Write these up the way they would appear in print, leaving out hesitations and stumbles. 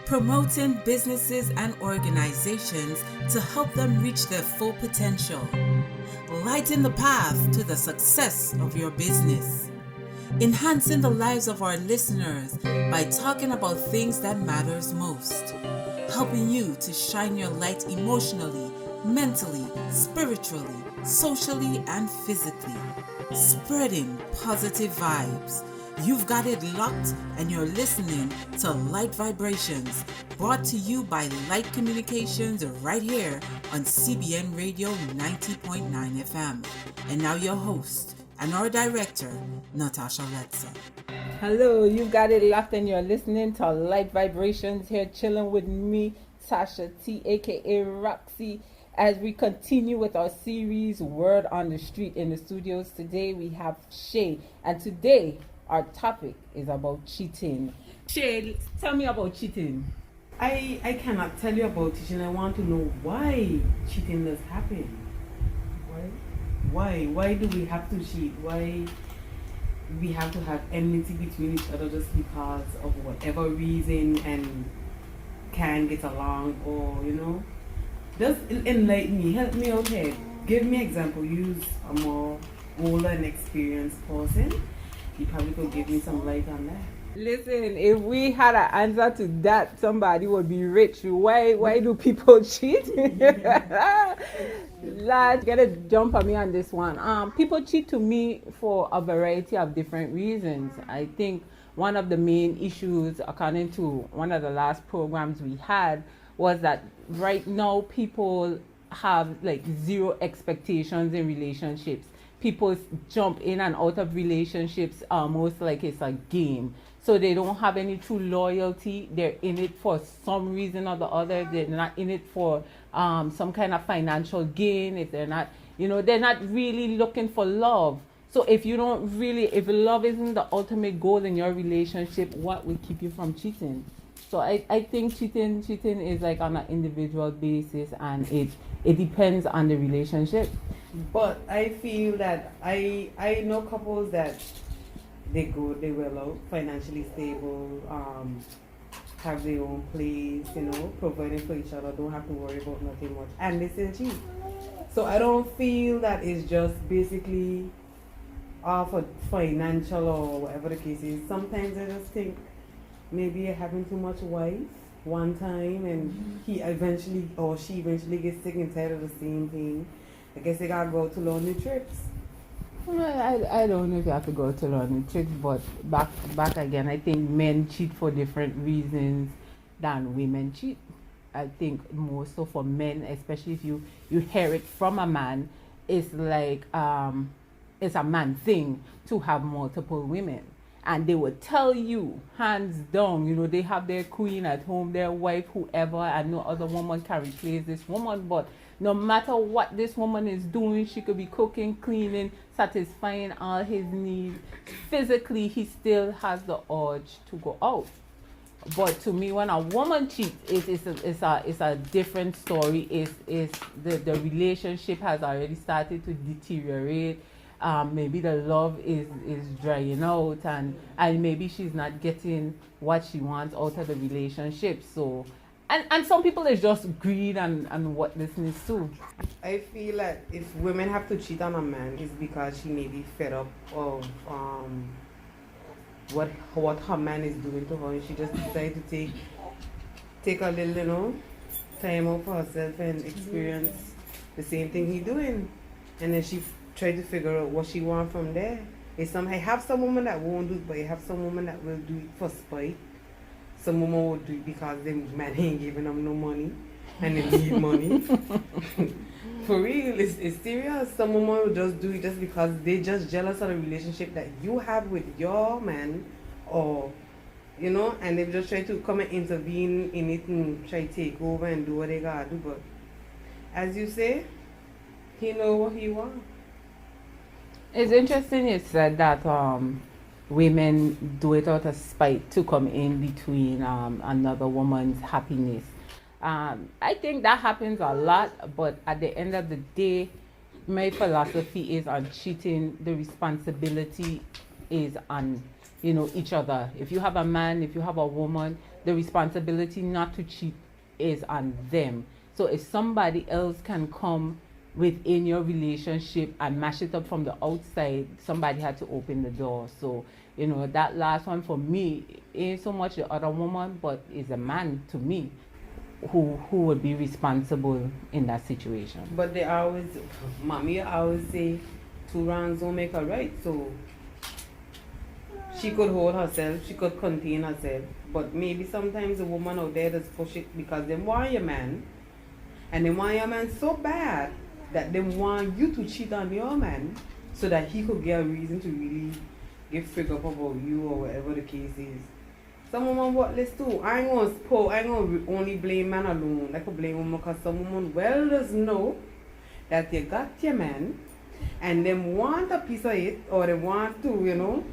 promoting businesses and organizations to help them reach their full potential. Lighten the path to the success of your business. Enhancing the lives of our listeners by talking about things that matters most. Helping you to shine your light emotionally, mentally, spiritually, socially, and physically. Spreading positive vibes. You've got it locked and you're listening to Light Vibrations, brought to you by Lyte Communications right here on CBN Radio 90.9 FM. And now your host and our director, Natasha Letza. Hello, you've got it locked and you're listening to Light Vibrations here, chilling with me, Tasha T, aka Roxy, as we continue with our series Word on the Street. In the studios today we have Shae, and today our topic is about cheating. Shae, tell me about cheating. I cannot tell you about cheating. I want to know why cheating does happen. Why do we have to cheat? Why we have to have enmity between each other just because of whatever reason and can get along, or just enlighten me, help me out here. Give me example. Use a more older and experienced person. You probably could give me some light on that. Listen, if we had an answer to that, somebody would be rich. Why do people cheat? Lad, get a jump on me on this one. People cheat to me for a variety of different reasons. I think one of the main issues, according to one of the last programs we had, was that right now people have like zero expectations in relationships. People jump in and out of relationships almost like it's a game. So they don't have any true loyalty. They're in it for some reason or the other. They're not in it for some kind of financial gain. If they're not, they're not really looking for love. So if love isn't the ultimate goal in your relationship, what will keep you from cheating? So I think cheating is like on an individual basis, and it depends on the relationship. But I feel that I know couples that they well out, financially stable, have their own place, providing for each other, don't have to worry about nothing much, and they still cheat. So I don't feel that it's just basically for financial or whatever the case is. Sometimes I just think maybe you're having too much wife one time, and he eventually or she eventually gets sick and tired of the same thing. I guess they gotta go to lonely trips. Well, I don't know if you have to go to lonely trips, but back again, I think men cheat for different reasons than women cheat. I think more so for men, especially if you hear it from a man, it's like it's a man thing to have multiple women. And they would tell you, hands down, they have their queen at home, their wife, whoever, and no other woman can replace this woman. But no matter what this woman is doing, she could be cooking, cleaning, satisfying all his needs. Physically, he still has the urge to go out. But to me, when a woman cheats, it's a different story. It's the relationship has already started to deteriorate. Maybe the love is drying out, and maybe she's not getting what she wants out of the relationship. So, and some people is just greed and what this is too. I feel like if women have to cheat on a man, it's because she may be fed up of what her man is doing to her, and she just decided to take a little time out for herself and experience the same thing he's doing, and then she try to figure out what she wants from there. I have some women that won't do it, but you have some women that will do it for spite. Some women will do it because the man ain't giving them no money and they need money. For real, it's serious. Some women will just do it just because they just jealous of the relationship that you have with your man, or and they just try to come and intervene in it and try to take over and do what they gotta do. But as you say, he know what he wants. It's interesting you said that women do it out of spite to come in between another woman's happiness. I think that happens a lot, but at the end of the day, my philosophy is on cheating. The responsibility is on each other. If you have a man, if you have a woman, the responsibility not to cheat is on them. So if somebody else can come within your relationship and mash it up from the outside, somebody had to open the door. So that last one for me ain't so much the other woman, but is a man to me who would be responsible in that situation. But they always, mommy always say, 2 wrongs don't make a right. So she could hold herself, she could contain herself. But maybe sometimes a woman out there just push it because they want your man. And they want your man so bad that they want you to cheat on your man so that he could get a reason to really give frig up about you or whatever the case is. Some women what this too. I ain't gonna only blame man alone. I could blame woman because some women well does know that you got your man and they want a piece of it or they want to,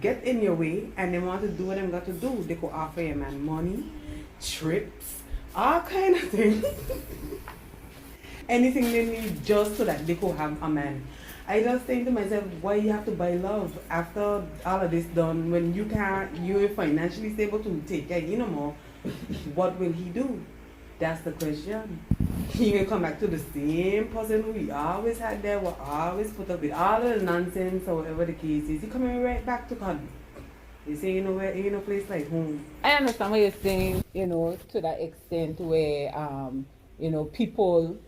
get in your way and they want to do what they got to do. They could offer your man money, trips, all kind of things. Anything they need just so that they could have a man. I just think to myself, why you have to buy love after all of this done when you're financially stable to take care of you no more? What will he do? That's the question. He will come back to the same person who he always had there, will always put up with all of the nonsense or whatever the case is. He coming right back to God. You say, ain't no place like home. I understand what you're saying, to that extent where, people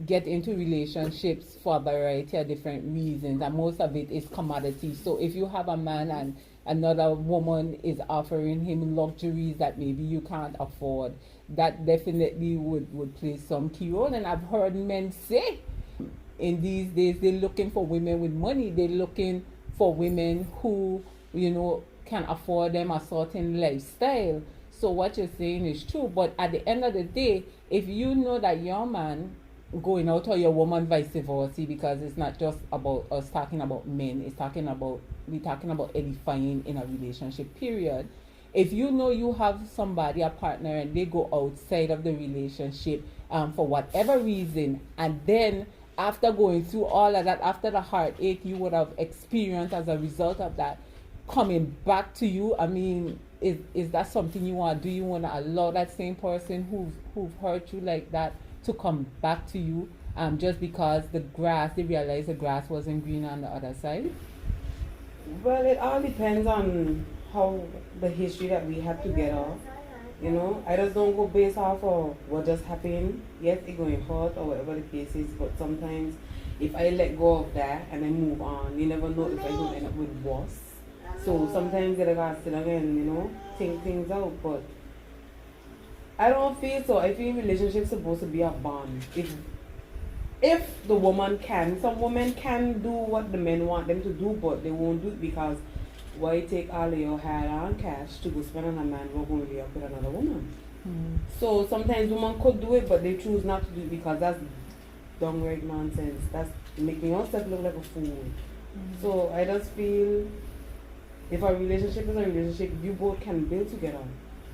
get into relationships for a variety of different reasons, and most of it is commodity. So if you have a man and another woman is offering him luxuries that maybe you can't afford, that definitely would play some key role. And I've heard men say in these days they're looking for women with money. They're looking for women who, can afford them a certain lifestyle. So what you're saying is true, but at the end of the day, if you know that your man going out or your woman vice versa, because it's not just about us talking about men, we're talking about edifying in a relationship period. If you know you have somebody, a partner, and they go outside of the relationship for whatever reason, and then after going through all of that, after the heartache you would have experienced as a result of that, coming back to you, I mean, is that something you want? Do you want to allow that same person who've hurt you like that to come back to you just because they realized the grass wasn't green on the other side? Well, it all depends on how the history that we have together. I just don't go based off of what just happened. Yes, it's going hurt or whatever the case is, but sometimes if I let go of that and I move on, you never know if I don't end up with worse. So sometimes I gotta sit again, think things out, but I don't feel so. I feel relationships supposed to be a bond. If the woman can, some women can do what the men want them to do, but they won't do it because why take all of your hard-earned cash to go spend on a man who will be up with another woman? So sometimes women could do it, but they choose not to do it because that's downright nonsense. That's making yourself look like a fool. So I just feel if a relationship is a relationship, you both can build together.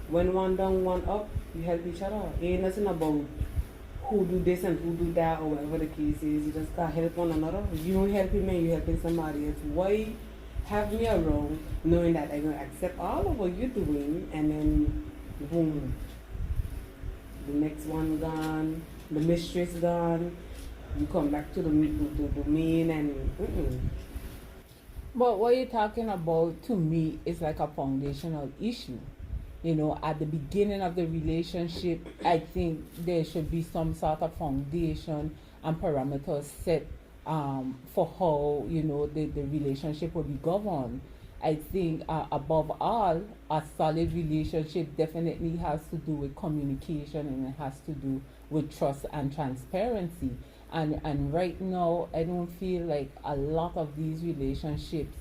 When one down, one up, you help each other. Ain't nothing about who do this and who do that or whatever the case is. You just gotta help one another. If you don't helping me, you helping somebody else. Why have me around knowing that I'm gonna accept all of what you're doing and then boom, the next one gone, the mistress gone, you come back to the main and But what you're talking about, to me, is like a foundational issue. At the beginning of the relationship, I think there should be some sort of foundation and parameters set for how, the relationship will be governed. I think above all, a solid relationship definitely has to do with communication, and it has to do with trust and transparency. And right now, I don't feel like a lot of these relationships,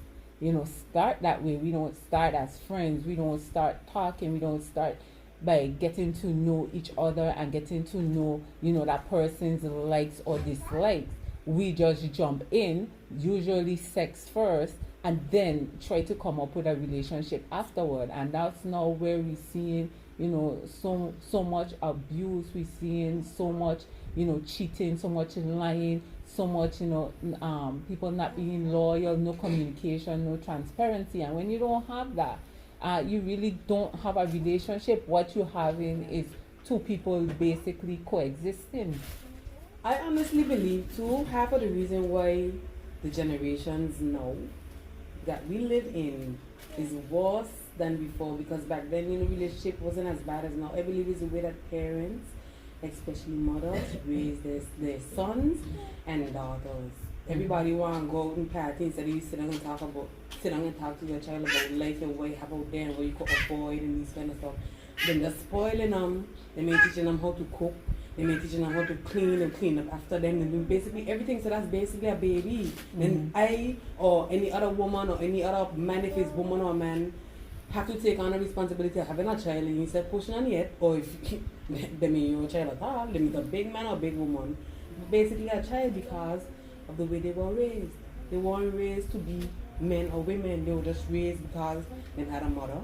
start that way. We don't start as friends. We don't start talking. We don't start by getting to know each other and getting to know, that person's likes or dislikes. We just jump in, usually sex first, and then try to come up with a relationship afterward. And that's now where we're seeing, so much abuse. We're seeing so much, cheating, so much lying, so much, people not being loyal, no communication, no transparency. And when you don't have that, you really don't have a relationship. What you're having is two people basically coexisting. I honestly believe too, half of the reason why the generations now that we live in is worse than before, because back then, relationship wasn't as bad as now. I believe it's the way that parents, especially mothers, raise their sons and daughters. Everybody want to go out and party instead of you sit down and talk to your child about life and what you have out there and what you could avoid and these kind of stuff. Then they're spoiling them. They may teaching them how to cook. They may teaching them how to clean and clean up after them and do basically everything. So that's basically a baby. And I or any other woman or any other man, if it's woman or man, have to take on the responsibility of having a child and instead pushing on it, or if they mean your child at all, they mean a big man or a big woman. Basically a child because of the way they were raised. They weren't raised to be men or women, they were just raised because they had a mother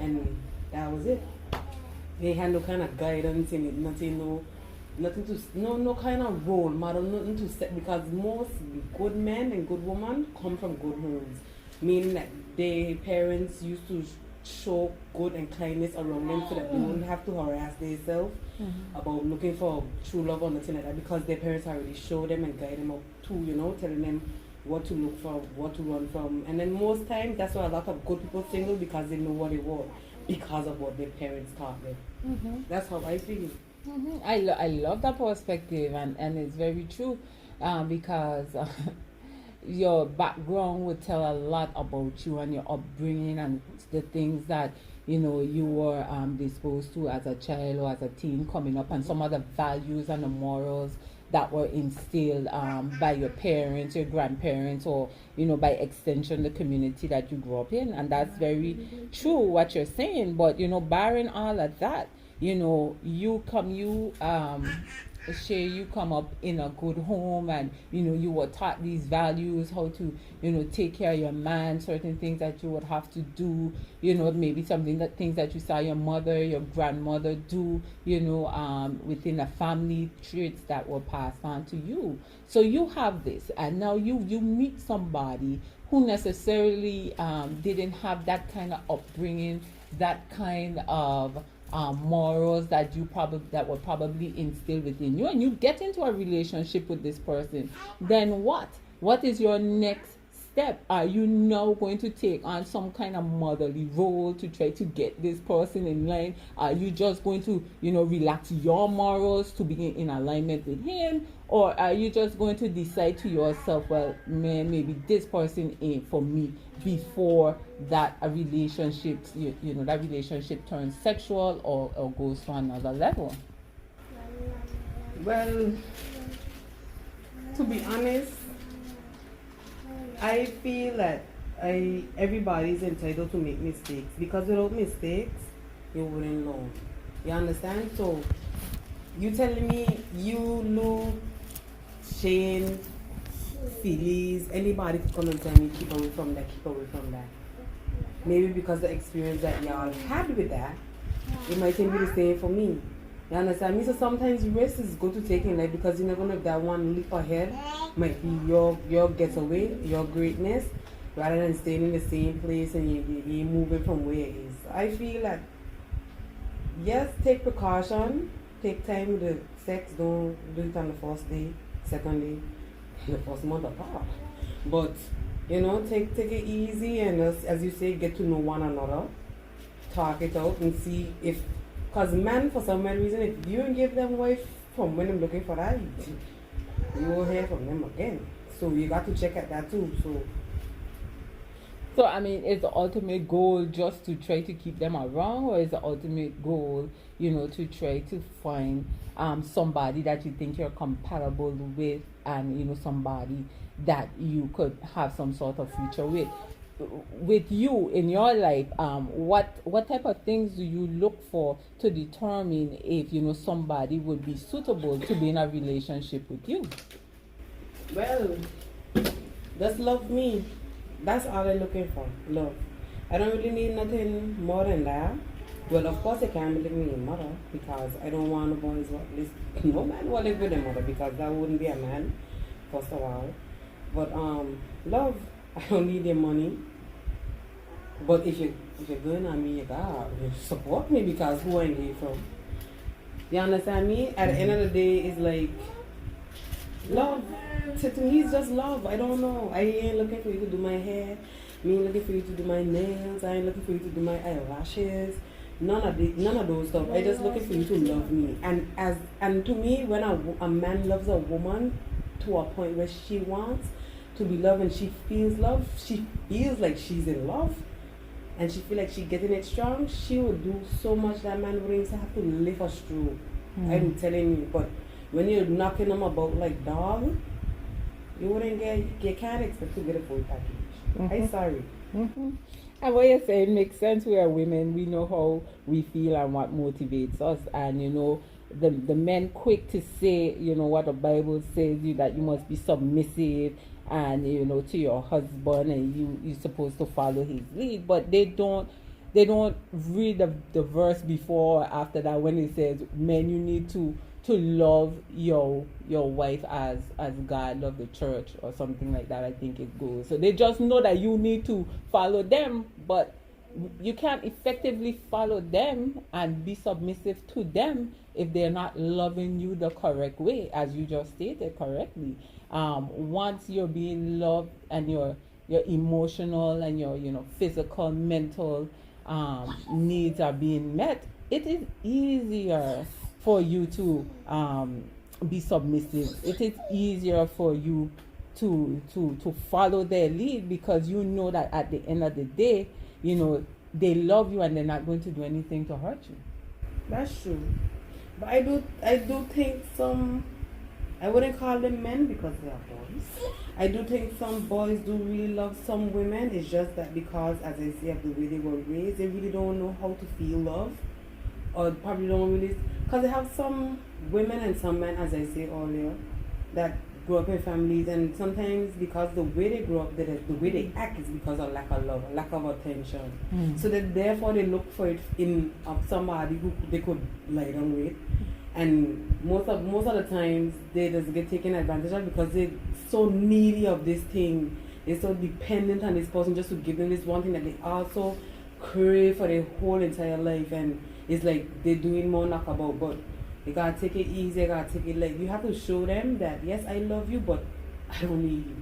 and that was it. They had no kind of guidance in it, no kind of role model, nothing to set, because most good men and good women come from good homes. Meaning that their parents used to show good and kindness around them so that they wouldn't have to harass themselves about looking for true love or nothing like that, because their parents already showed them and guide them up to, telling them what to look for, what to run from. And then most times that's why a lot of good people single, because they know what they want because of what their parents taught them. That's how I feel. I love that perspective, and it's very true, because your background would tell a lot about you and your upbringing and the things that you were disposed to as a child or as a teen coming up, and some of the values and the morals that were instilled by your parents, your grandparents, or by extension the community that you grew up in. And that's very true what you're saying. But barring all of that, Shae, you come up in a good home, and you were taught these values, how to take care of your man, certain things that you would have to do, maybe things that you saw your mother, your grandmother do, within a family, traits that were passed on to you. So you have this, and now you meet somebody who necessarily didn't have that kind of upbringing, that kind of morals that were probably instilled within you, and you get into a relationship with this person. Then what is your next step? Are you now going to take on some kind of motherly role to try to get this person in line? Are you just going to relax your morals to be in alignment with him? Or are you just going to decide to yourself, well, man, maybe this person ain't for me, before that a relationship, that relationship turns sexual or goes to another level? Well, to be honest, I feel that everybody's entitled to make mistakes, because without mistakes, you wouldn't know. You understand? So, you telling me you, Lou, Shane, Phyllis, anybody could come and tell me keep away from that, keep away from that. Maybe because the experience that y'all had with that, it might be the same for me. You understand me? So sometimes risk is good to take in life, because you never know if that one leap ahead might be your getaway, your greatness, rather than staying in the same place and you moving from where it is. I feel that, yes, take precaution, take time with the sex, don't do it on the first day, second day, the first month at all. But, take it easy, and as you say, get to know one another, talk it out and see if, because men, for some reason, if you don't give them wife from when I'm looking for that, you won't hear from them again. So you got to check at that too. So I mean, is the ultimate goal just to try to keep them around, or is the ultimate goal, to try to find somebody that you think you're compatible with, and somebody that you could have some sort of future with? With you in your life, what type of things do you look for to determine if somebody would be suitable to be in a relationship with you? Well, just love me. That's all I'm looking for. Love. I don't really need nothing more than that. Well, of course, I can't live with a mother, because I don't want the boys no man will live with a mother, because that wouldn't be a man. first of all. But love, I don't need your money. But if you're good on me, you gotta support me because who I need from. You understand me? At the end of the day, it's like love. To me, it's just love. I don't know. I ain't looking for you to do my hair. Me ain't looking for you to do my nails. I ain't looking for you to do my eyelashes. None of those stuff. I just looking for you to love me. And to me, when a man loves a woman to a point where she wants to be loved and she feels love, she feels like she's in love, and she feel like she getting it strong, she will do so much that man wouldn't even have to lift us through. I'm telling you. But when you're knocking them about like dog, you can't expect to get a full package. I'm sorry. And what you're saying makes sense. We are women. We know how we feel and what motivates us. And, the men quick to say, what the Bible says, that you must be submissive and, to your husband, and you're supposed to follow his lead. But they don't read the verse before or after that when it says, men, you need to love your wife as God loved the church or something like that. I think it goes. So they just know that you need to follow them, but you can't effectively follow them and be submissive to them if they're not loving you the correct way, as you just stated correctly. Once you're being loved and your emotional and your physical, mental needs are being met, it is easier for you to be submissive. It is easier for you to follow their lead, because you know that at the end of the day, they love you and they're not going to do anything to hurt you. That's true. But I do think I wouldn't call them men because they are boys. I do think some boys do really love some women. It's just that because, as I say, of the way they were raised, they really don't know how to feel love. Or probably don't really, because they have some women and some men, as I say earlier, that grow up in families, and sometimes because the way they grow up, the way they act is because of lack of love, lack of attention. So that therefore they look for it in somebody who they could lie down with, and most of the times they just get taken advantage of because they're so needy of this thing. They're so dependent on this person just to give them this one thing that they also crave for their whole entire life, and it's like they're doing more knockabout. But you gotta take it easy, you gotta take it like, you have to show them that yes, I love you, but I don't need you.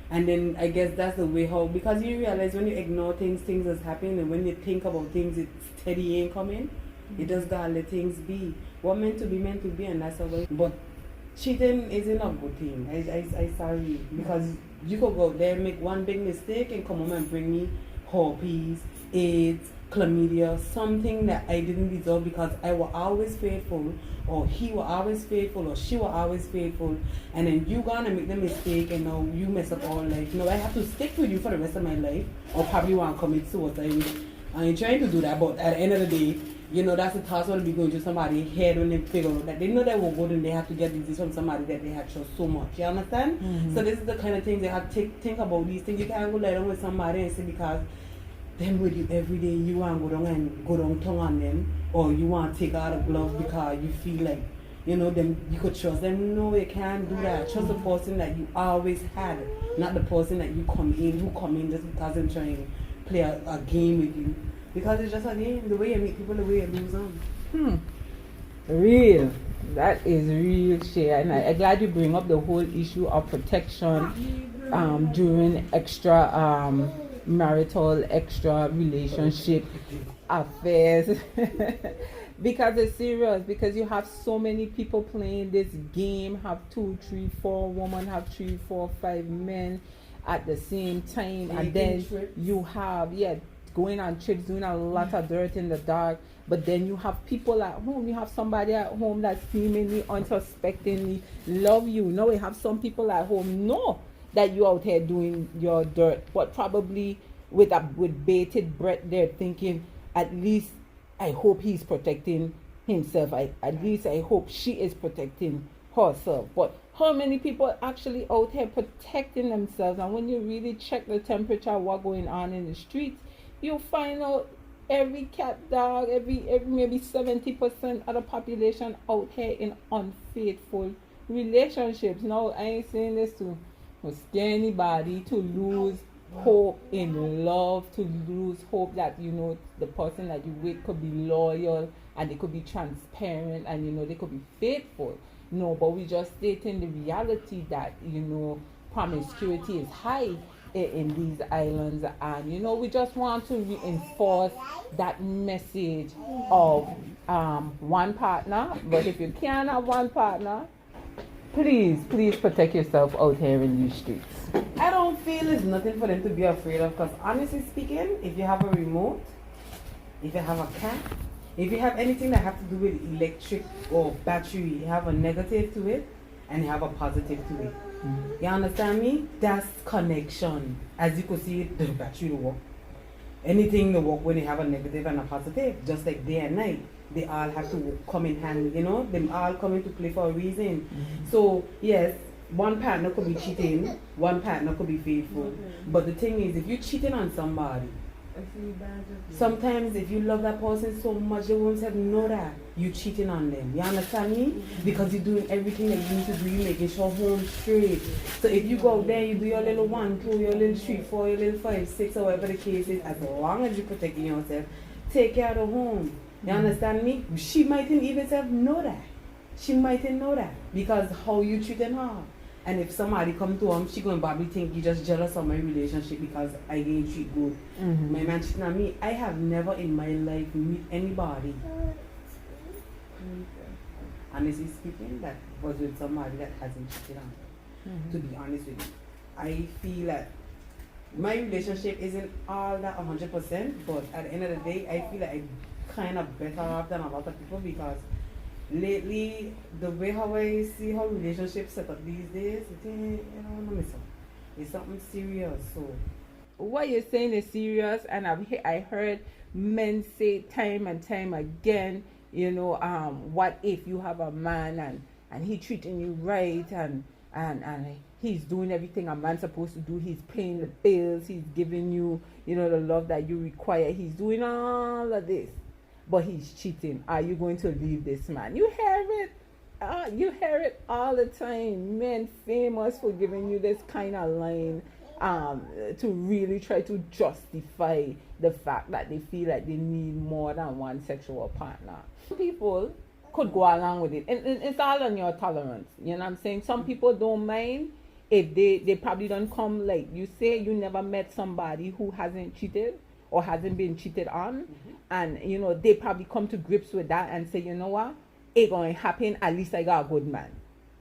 And then I guess that's the way how, because you realize when you ignore things is happening, and when you think about things, it's steady ain't coming. You just gotta let things be. What meant to be, and that's the way. But cheating isn't a good thing. I sorry, because you could go there, make one big mistake, and come home and bring me herpes, AIDS, chlamydia, something that I didn't deserve because I was always faithful, or he was always faithful, or she was always faithful, and then you gonna make the mistake and now you mess up all life. I have to stick with you for the rest of my life, or probably want to commit suicide. I ain't trying to do that, but at the end of the day, that's the thoughts will be going to somebody's head when they figure out that they know they were good and they have to get this from somebody that they had trust so much. You understand? So this is the kind of things they have to think about these things. You can't go lie down with somebody and say because them with you every day, you want to go down tongue on them, or you want to take out a glove because you feel like, them, you could trust them. No, you can't do that. Trust the person that you always had, not the person that who come in just because they're trying to play a game with you. Because it's just a game, the way you meet people, the way you lose them. Real. That is real, Shae. And I'm glad you bring up the whole issue of protection during extra marital, extra relationship affairs. Because it's serious, because you have so many people playing this game, have 2, 3, 4 women, have 3, 4, 5 men at the same time, and then you have going on trips, doing a lot of dirt in the dark. But then you have people at home, you have somebody at home that seemingly unsuspectingly love you. No, you have some people at home know that you out here doing your dirt, but probably with bated breath, they're thinking, at least I hope he's protecting himself. At least I hope she is protecting herself. But how many people actually out here protecting themselves? And when you really check the temperature of what's going on in the streets, you find out every cat, dog, every maybe 70% of the population out here in unfaithful relationships. No, I ain't saying this to scare anybody, to lose hope in love, to lose hope that, you know, the person that you with could be loyal and they could be transparent and, you know, they could be faithful. No, but we just stating the reality that, you know, promiscuity is high in these islands, and, you know, we just want to reinforce that message of one partner. But if you can't have one partner, please protect yourself out here in these streets. I don't feel it's nothing for them to be afraid of, because honestly speaking, if you have a remote, if you have a cat, if you have anything that have to do with electric or battery, you have a negative to it and you have a positive to it. You understand me? That's connection. As you could see, the battery will work. Anything will work when you have a negative and a positive, just like day and night. They all have to come in hand, you know? They all come into play for a reason. So, yes, one partner could be cheating, one partner could be faithful. But the thing is, if you're cheating on somebody, sometimes if you love that person so much, they won't have know that you cheating on them. You understand me? Because you're doing everything that you need to do, you're making sure home straight. So if you go out there, you do your little 1, 2, your little 3, 4, your little 5, 6, or whatever the case is, as long as you're protecting yourself, take care of the home. You understand me? She mightn't even know that. She mightn't know that because how you treating her. And if somebody come to him, she going to probably think you just jealous of my relationship because I ain't treat good. My man cheating on me. I have never in my life meet anybody, honestly speaking, that was with somebody that hasn't cheated on me. To be honest with you, I feel that my relationship isn't all that 100%, but at the end of the day, I feel like I'm kind of better off than a lot of people, because lately, the way how I see how relationships set up these days, it's something serious. So what you're saying is serious, and I heard men say time and time again, you know, what if you have a man and he treating you right, and he's doing everything a man's supposed to do. He's paying the bills, he's giving you, you know, the love that you require. He's doing all of this, but he's cheating. Are you going to leave this man? You hear it all the time. Men famous for giving you this kind of line to really try to justify the fact that they feel like they need more than one sexual partner. People could go along with it, and it's all on your tolerance. You know what I'm saying? Some people don't mind if they probably don't come, like you say, you never met somebody who hasn't cheated or hasn't been cheated on, and you know they probably come to grips with that and say, you know what, it gonna happen. At least I got a good man.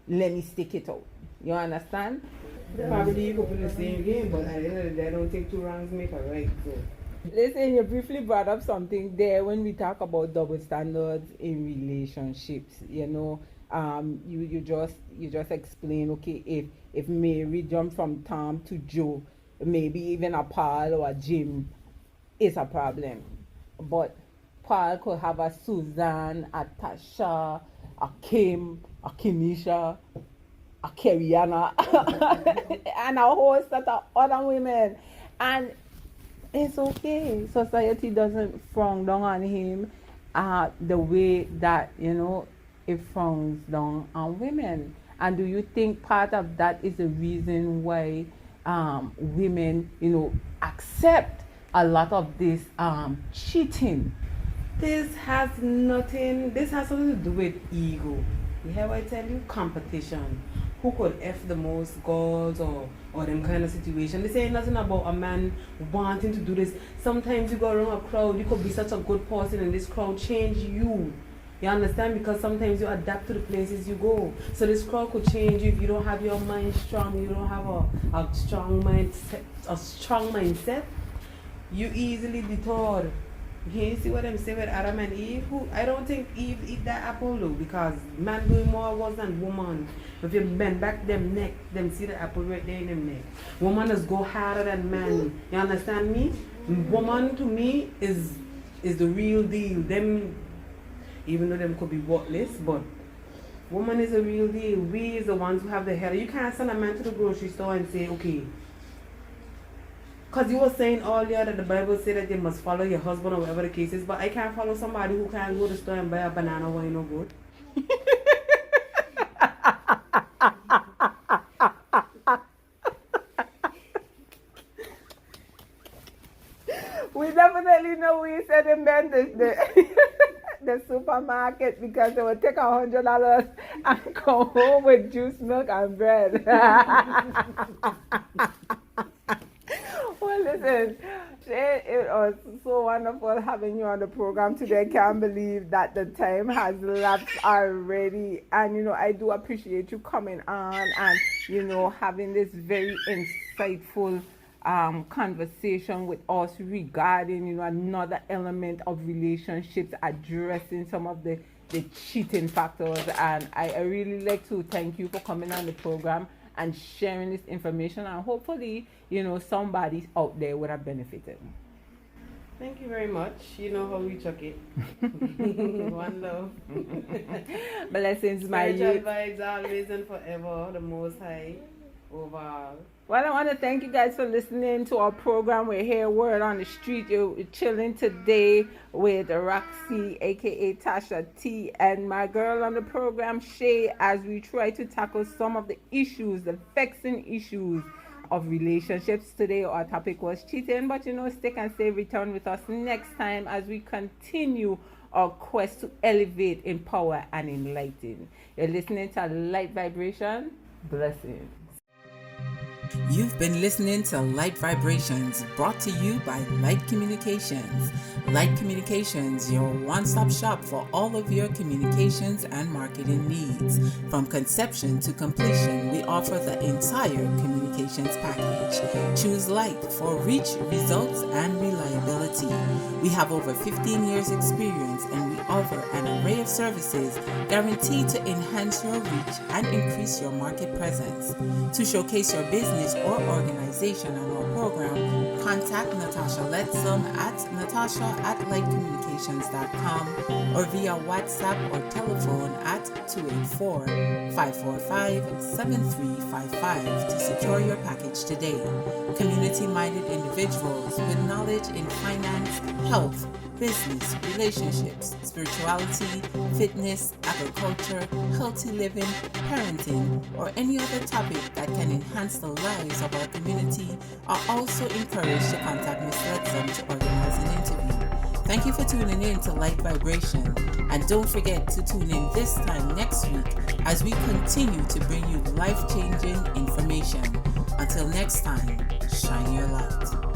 Let me stick it out. You understand? Probably you could play the same game, but at the end of the day, I don't think 2 wrongs make a right. So. Listen, you briefly brought up something there when we talk about double standards in relationships. You know, you just explain, okay, if Mary jumped from Tom to Joe, maybe even a Paul or a Jim is a problem. But Paul could have a Suzanne, a Tasha, a Kim, a Kinisha, a Keriana, and a whole set of other women. And it's okay. Society doesn't frown down on him the way that, you know, it frowns down on women. And do you think part of that is the reason why women, you know, accept a lot of this cheating? This has something to do with ego. You hear what I tell you? Competition. Who could F the most girls or them kind of situation. They say nothing about a man wanting to do this. Sometimes you go around a crowd, you could be such a good person and this crowd change you. You understand? Because sometimes you adapt to the places you go. So this crowd could change you if you don't have your mind strong, you don't have a strong mindset, you easily detoured. You see what I'm saying with Adam and Eve? I don't think Eve eat that apple though, because man doing more work than woman. If you bend back them neck, them see the apple right there in them neck. Woman just go harder than man. You understand me? Woman to me is the real deal. Them, even though them could be worthless, but woman is a real deal. We is the ones who have the head. You can't send a man to the grocery store and say, okay, because you were saying earlier that the Bible said that you must follow your husband or whatever the case is, but I can't follow somebody who can't go to the store and buy a banana when you no good. attend the supermarket because they would take $100 and come home with juice, milk, and bread. Well, listen, Shae, it was so wonderful having you on the program today. I can't believe that the time has lapsed already. And, I do appreciate you coming on and, having this very insightful conversation with us regarding, another element of relationships, addressing some of the cheating factors. And I really like to thank you for coming on the program and sharing this information, and hopefully, somebody out there would have benefited. Thank you very much. You know how we chuck it. One love. Blessings, my Spiritual youth. vibes always and forever. The Most High overall. Well, I want to thank you guys for listening to our program. We're here, Word on the Street. You're chilling today with Roxy, aka Tasha T, and my girl on the program, Shae, as we try to tackle some of the issues, the vexing issues of relationships. Today our topic was cheating, but stick and stay. Return with us next time as we continue our quest to elevate, empower, and enlighten. You're listening to Light Vibration. Blessings. You've been listening to Lyte Vibrations, brought to you by Lyte Communications. Lyte Communications, your one-stop shop for all of your communications and marketing needs. From conception to completion, we offer the entire communications package. Choose Lyte for reach, results, and reliability. We have over 15 years experience, and we offer an array of services guaranteed to enhance your reach and increase your market presence. To showcase your business or organization on our program, contact Natasha Letzum at natasha@lightcommunications.com or via WhatsApp or telephone at 284-545-7355 to secure your package today. Community-minded individuals with knowledge in finance, health, business, relationships, spirituality, fitness, agriculture, healthy living, parenting, or any other topic that can enhance the lives of our community are also encouraged to contact Ms. Letzum to organize an interview. Thank you for tuning in to Lyte Vibration, and don't forget to tune in this time next week as we continue to bring you life-changing information. Until next time, shine your light.